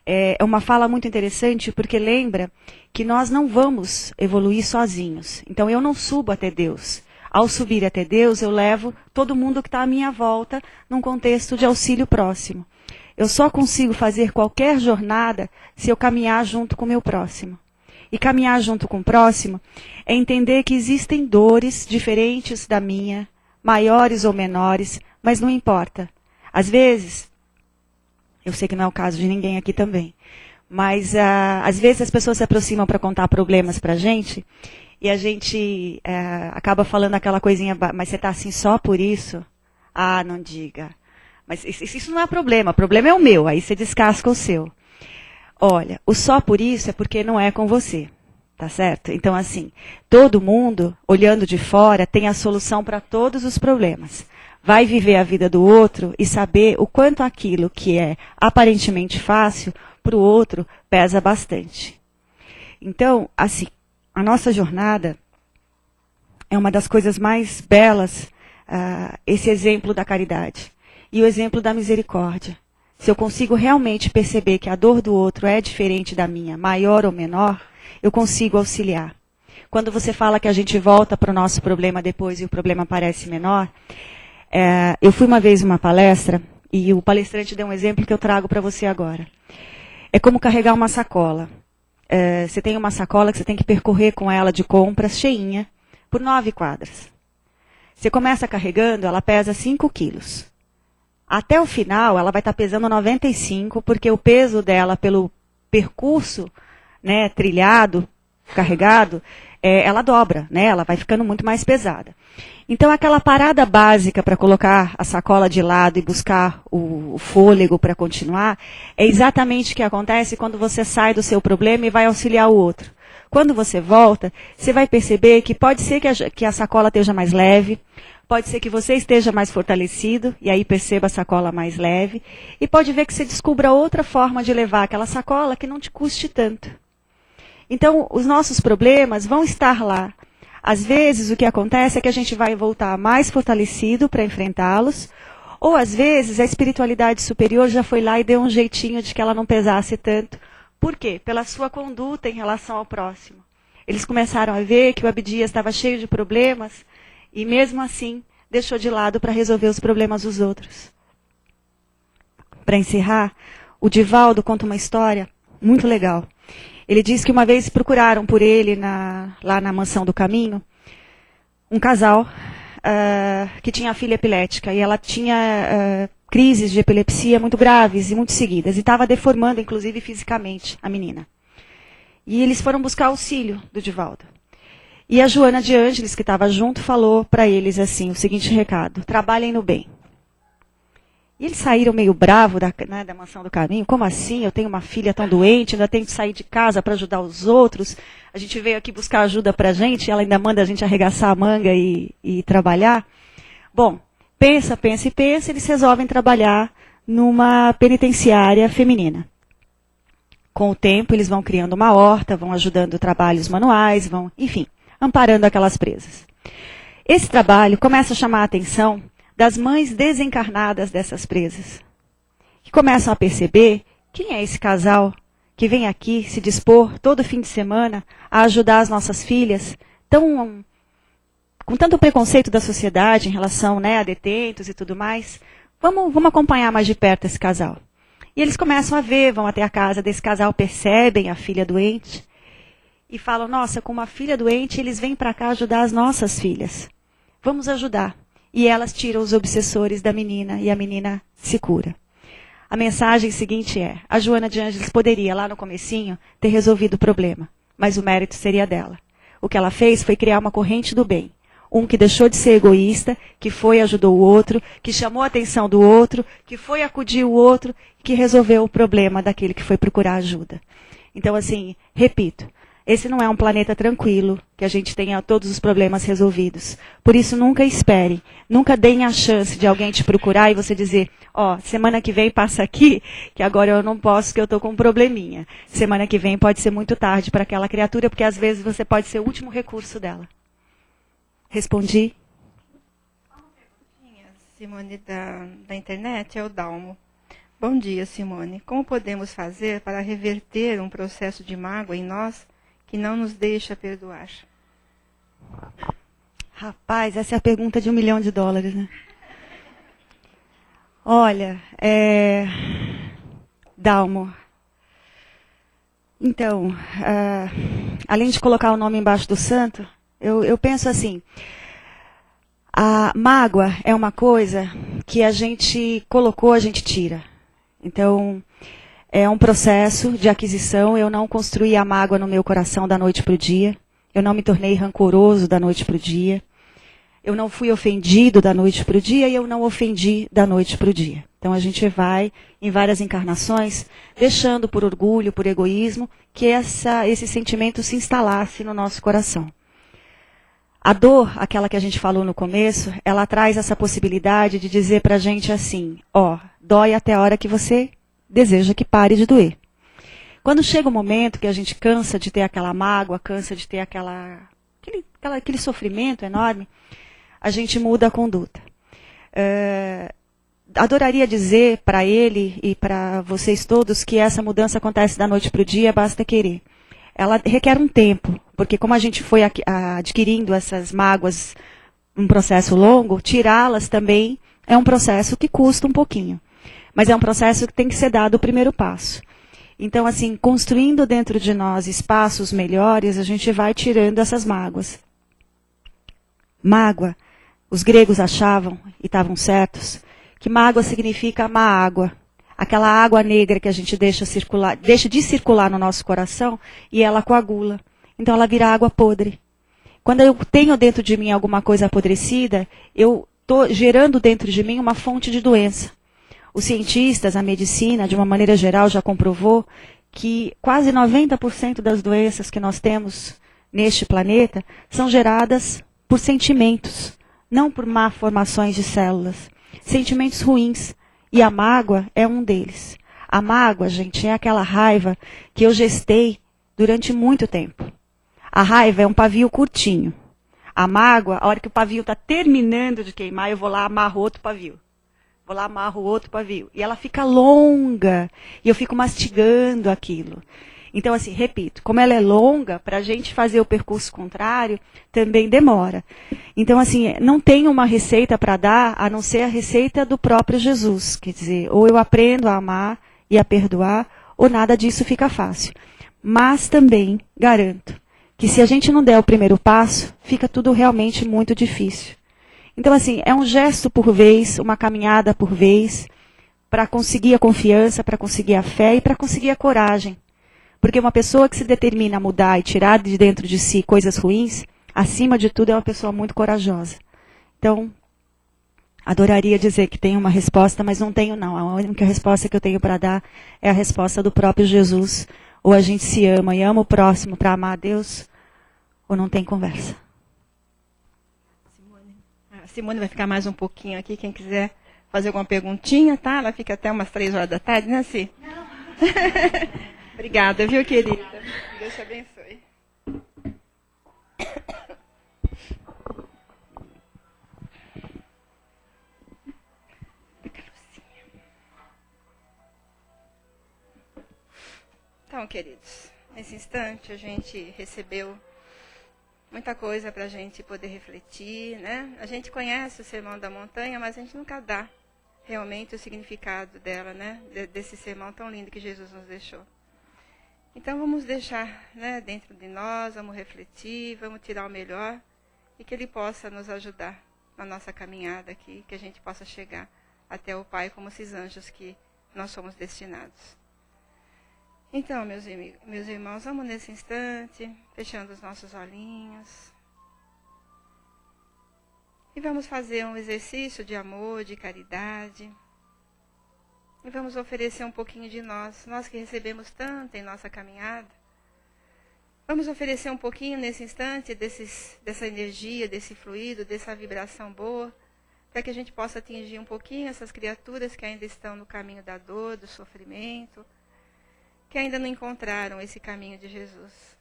é uma fala muito interessante, porque lembra que nós não vamos evoluir sozinhos. Então eu não subo até Deus. Ao subir até Deus, eu levo todo mundo que está à minha volta num contexto de auxílio próximo. Eu só consigo fazer qualquer jornada se eu caminhar junto com o meu próximo. E caminhar junto com o próximo é entender que existem dores diferentes da minha, maiores ou menores, mas não importa. Às vezes, eu sei que não é o caso de ninguém aqui também, mas às vezes as pessoas se aproximam para contar problemas para a gente, e a gente acaba falando aquela coisinha, mas você está assim só por isso? Ah, não diga. Mas isso não é problema, o problema é o meu, aí você descasca o seu. Olha, o só por isso é porque não é com você, tá certo? Então, assim, todo mundo, olhando de fora, tem a solução para todos os problemas. Vai viver a vida do outro e saber o quanto aquilo que é aparentemente fácil, para o outro, pesa bastante. Então, assim, a nossa jornada é uma das coisas mais belas, esse exemplo da caridade e o exemplo da misericórdia. Se eu consigo realmente perceber que a dor do outro é diferente da minha, maior ou menor, eu consigo auxiliar. Quando você fala que a gente volta para o nosso problema depois e o problema parece menor, eu fui uma vez em uma palestra e o palestrante deu um exemplo que eu trago para você agora. É como carregar uma sacola. Você tem uma sacola que você tem que percorrer com ela de compras cheinha por 9 quadras. Você começa carregando, ela pesa 5 quilos. Até o final, ela vai estar pesando 95, porque o peso dela pelo percurso, né, trilhado, carregado, ela dobra, né, ela vai ficando muito mais pesada. Então, aquela parada básica para colocar a sacola de lado e buscar o fôlego para continuar, é exatamente o que acontece quando você sai do seu problema e vai auxiliar o outro. Quando você volta, você vai perceber que pode ser que a sacola esteja mais leve, pode ser que você esteja mais fortalecido, e aí perceba a sacola mais leve, e pode ver que você descubra outra forma de levar aquela sacola que não te custe tanto. Então, os nossos problemas vão estar lá. Às vezes, o que acontece é que a gente vai voltar mais fortalecido para enfrentá-los, ou às vezes a espiritualidade superior já foi lá e deu um jeitinho de que ela não pesasse tanto. Por quê? Pela sua conduta em relação ao próximo. Eles começaram a ver que o Abdias estava cheio de problemas, e mesmo assim, deixou de lado para resolver os problemas dos outros. Para encerrar, o Divaldo conta uma história muito legal. Ele diz que uma vez procuraram por ele, lá na Mansão do Caminho, um casal que tinha filha epilética. E ela tinha crises de epilepsia muito graves e muito seguidas. E estava deformando, inclusive, fisicamente a menina. E eles foram buscar auxílio do Divaldo. E a Joana de Ângeles, que estava junto, falou para eles assim, o seguinte recado: trabalhem no bem. E eles saíram meio bravos da Mansão do Caminho. Como assim? Eu tenho uma filha tão doente, ainda tenho que sair de casa para ajudar os outros. A gente veio aqui buscar ajuda para a gente, ela ainda manda a gente arregaçar a manga e trabalhar. Bom, pensa, eles resolvem trabalhar numa penitenciária feminina. Com o tempo, eles vão criando uma horta, vão ajudando trabalhos manuais, enfim, amparando aquelas presas. Esse trabalho começa a chamar a atenção das mães desencarnadas dessas presas, que começam a perceber quem é esse casal que vem aqui se dispor todo fim de semana a ajudar as nossas filhas, com tanto preconceito da sociedade em relação, né, a detentos e tudo mais. Vamos acompanhar mais de perto esse casal. E eles começam a ver, vão até a casa desse casal, percebem a filha doente e falam: nossa, com uma filha doente eles vêm para cá ajudar as nossas filhas. Vamos ajudar. E elas tiram os obsessores da menina e a menina se cura. A mensagem seguinte é: a Joana de Ângeles poderia, lá no comecinho, ter resolvido o problema, mas o mérito seria dela. O que ela fez foi criar uma corrente do bem, Um que deixou de ser egoísta, que foi e ajudou o outro, que chamou a atenção do outro, que foi acudir o outro, que resolveu o problema daquele que foi procurar ajuda. Então, assim, repito, esse não é um planeta tranquilo, que a gente tenha todos os problemas resolvidos. Por isso, nunca espere, nunca deem a chance de alguém te procurar e você dizer, ó, semana que vem passa aqui, que agora eu não posso, que eu estou com um probleminha. Semana que vem pode ser muito tarde para aquela criatura, porque às vezes você pode ser o último recurso dela. Respondi? Simone da internet é o Dalmo. Bom dia, Simone. Como podemos fazer para reverter um processo de mágoa em nós que não nos deixa perdoar? Rapaz, essa é a pergunta de $1 milhão, né? Olha, Dalmo. Então, além de colocar o nome embaixo do santo, eu penso assim, a mágoa é uma coisa que a gente colocou, a gente tira. Então, é um processo de aquisição. Eu não construí a mágoa no meu coração da noite para o dia. Eu não me tornei rancoroso da noite para o dia. Eu não fui ofendido da noite para o dia e eu não ofendi da noite para o dia. Então, a gente vai, em várias encarnações, deixando por orgulho, por egoísmo, que esse sentimento se instalasse no nosso coração. A dor, aquela que a gente falou no começo, ela traz essa possibilidade de dizer para a gente assim, ó, dói até a hora que você deseja que pare de doer. Quando chega o momento que a gente cansa de ter aquela mágoa, cansa de ter aquele sofrimento enorme, a gente muda a conduta. Adoraria dizer para ele e para vocês todos que essa mudança acontece da noite para o dia, basta querer. Ela requer um tempo, porque como a gente foi adquirindo essas mágoas um processo longo, tirá-las também é um processo que custa um pouquinho. Mas é um processo que tem que ser dado o primeiro passo. Então, assim, construindo dentro de nós espaços melhores, a gente vai tirando essas mágoas. Mágoa, os gregos achavam, e estavam certos, que mágoa significa má água. Aquela água negra que a gente deixa de circular no nosso coração e ela coagula. Então ela vira água podre. Quando eu tenho dentro de mim alguma coisa apodrecida, eu estou gerando dentro de mim uma fonte de doença. Os cientistas, a medicina, de uma maneira geral, já comprovou que quase 90% das doenças que nós temos neste planeta são geradas por sentimentos, não por má formações de células. Sentimentos ruins. E a mágoa é um deles. A mágoa, gente, é aquela raiva que eu gestei durante muito tempo. A raiva é um pavio curtinho. A mágoa, a hora que o pavio está terminando de queimar, eu vou lá amarro outro pavio. Vou lá amarro outro pavio. E ela fica longa. E eu fico mastigando aquilo. Então, assim, repito, como ela é longa, para a gente fazer o percurso contrário, também demora. Então, assim, não tem uma receita para dar, a não ser a receita do próprio Jesus. Quer dizer, ou eu aprendo a amar e a perdoar, ou nada disso fica fácil. Mas também garanto que se a gente não der o primeiro passo, fica tudo realmente muito difícil. Então, assim, é um gesto por vez, uma caminhada por vez, para conseguir a confiança, para conseguir a fé e para conseguir a coragem. Porque uma pessoa que se determina a mudar e tirar de dentro de si coisas ruins, acima de tudo é uma pessoa muito corajosa. Então, adoraria dizer que tem uma resposta, mas não tenho não. A única resposta que eu tenho para dar é a resposta do próprio Jesus. Ou a gente se ama e ama o próximo para amar a Deus, ou não tem conversa. Simone vai ficar mais um pouquinho aqui, quem quiser fazer alguma perguntinha, tá? Ela fica até umas 3 horas da tarde, né, Si? Não. Obrigada, viu, querida? Deus te abençoe. Então, queridos, nesse instante a gente recebeu muita coisa para a gente poder refletir, né? A gente conhece o Sermão da Montanha, mas a gente nunca dá realmente o significado dela, né? Desse sermão tão lindo que Jesus nos deixou. Então vamos deixar, né, dentro de nós, vamos refletir, vamos tirar o melhor e que Ele possa nos ajudar na nossa caminhada aqui, que a gente possa chegar até o Pai como esses anjos que nós somos destinados. Então, meus irmãos, vamos nesse instante, fechando os nossos olhinhos. E vamos fazer um exercício de amor, de caridade. E vamos oferecer um pouquinho de nós que recebemos tanto em nossa caminhada. Vamos oferecer um pouquinho nesse instante dessa energia, desse fluido, dessa vibração boa, para que a gente possa atingir um pouquinho essas criaturas que ainda estão no caminho da dor, do sofrimento, que ainda não encontraram esse caminho de Jesus.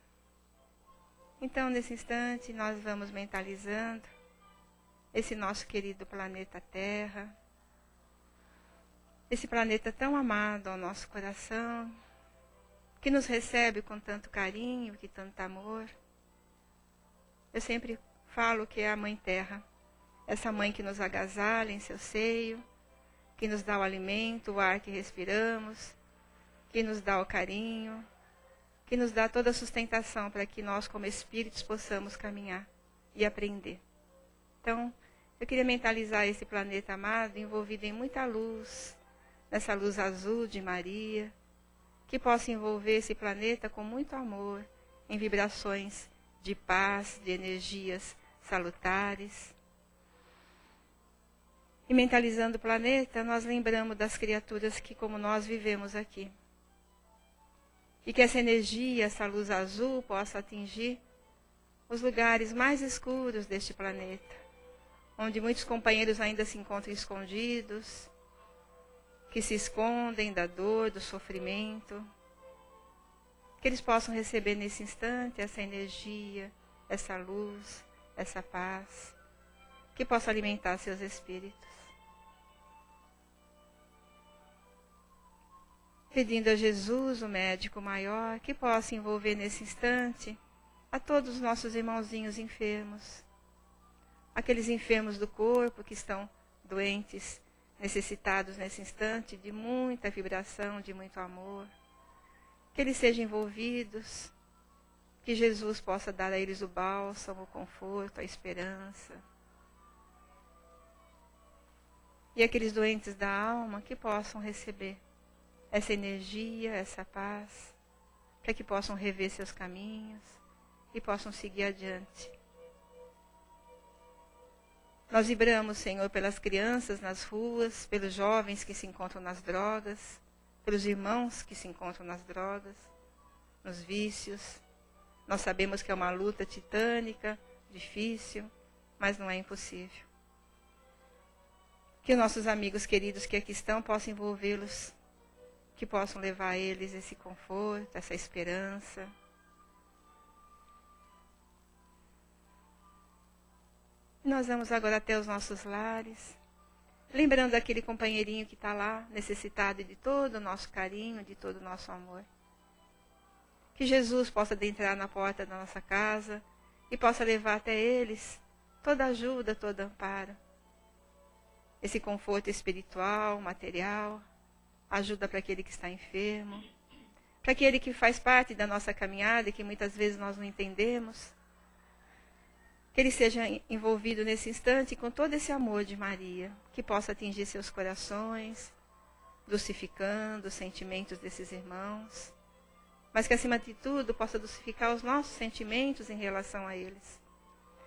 Então, nesse instante, nós vamos mentalizando esse nosso querido planeta Terra, esse planeta tão amado ao nosso coração, que nos recebe com tanto carinho, com tanto amor. Eu sempre falo que é a Mãe Terra, essa mãe que nos agasalha em seu seio, que nos dá o alimento, o ar que respiramos, que nos dá o carinho, que nos dá toda a sustentação para que nós, como espíritos, possamos caminhar e aprender. Então, eu queria mentalizar esse planeta amado, envolvido em muita luz, nessa luz azul de Maria, que possa envolver esse planeta com muito amor, em vibrações de paz, de energias salutares. E mentalizando o planeta, nós lembramos das criaturas que, como nós, vivemos aqui. E que essa energia, essa luz azul, possa atingir os lugares mais escuros deste planeta, onde muitos companheiros ainda se encontram escondidos, que se escondem da dor, do sofrimento, que eles possam receber nesse instante essa energia, essa luz, essa paz, que possa alimentar seus espíritos. Pedindo a Jesus, o médico maior, que possa envolver nesse instante a todos os nossos irmãozinhos enfermos, aqueles enfermos do corpo que estão doentes, necessitados nesse instante de muita vibração, de muito amor, que eles sejam envolvidos, que Jesus possa dar a eles o bálsamo, o conforto, a esperança. E aqueles doentes da alma que possam receber essa energia, essa paz, para que possam rever seus caminhos e possam seguir adiante. Nós vibramos, Senhor, pelas crianças nas ruas, pelos jovens que se encontram nas drogas, pelos irmãos que se encontram nas drogas, nos vícios. Nós sabemos que é uma luta titânica, difícil, mas não é impossível. Que nossos amigos queridos que aqui estão possam envolvê-los, que possam levar a eles esse conforto, essa esperança. Nós vamos agora até os nossos lares, lembrando daquele companheirinho que está lá, necessitado de todo o nosso carinho, de todo o nosso amor. Que Jesus possa adentrar na porta da nossa casa e possa levar até eles toda ajuda, todo amparo. Esse conforto espiritual, material, ajuda para aquele que está enfermo, para aquele que faz parte da nossa caminhada e que muitas vezes nós não entendemos. Que ele seja envolvido nesse instante com todo esse amor de Maria, que possa atingir seus corações, dulcificando os sentimentos desses irmãos, mas que acima de tudo possa dulcificar os nossos sentimentos em relação a eles,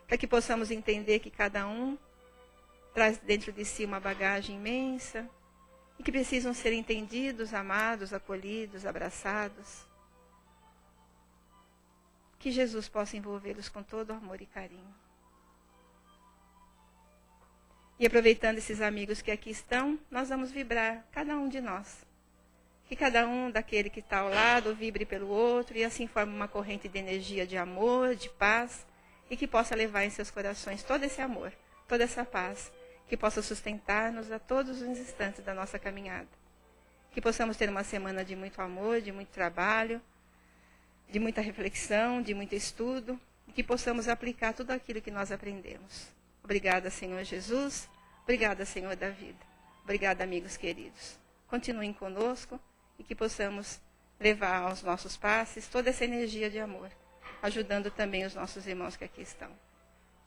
para que possamos entender que cada um traz dentro de si uma bagagem imensa e que precisam ser entendidos, amados, acolhidos, abraçados. Que Jesus possa envolvê-los com todo amor e carinho. E aproveitando esses amigos que aqui estão, nós vamos vibrar, cada um de nós. Que cada um daquele que está ao lado vibre pelo outro e assim forme uma corrente de energia de amor, de paz, e que possa levar em seus corações todo esse amor, toda essa paz, que possa sustentar-nos a todos os instantes da nossa caminhada. Que possamos ter uma semana de muito amor, de muito trabalho, de muita reflexão, de muito estudo, e que possamos aplicar tudo aquilo que nós aprendemos. Obrigada, Senhor Jesus. Obrigada, Senhor da vida. Obrigada, amigos queridos. Continuem conosco e que possamos levar aos nossos passes toda essa energia de amor, ajudando também os nossos irmãos que aqui estão.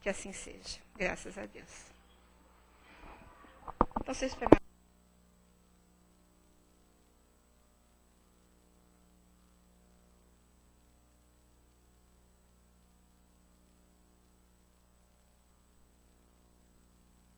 Que assim seja. Graças a Deus. Então, vocês permanecem.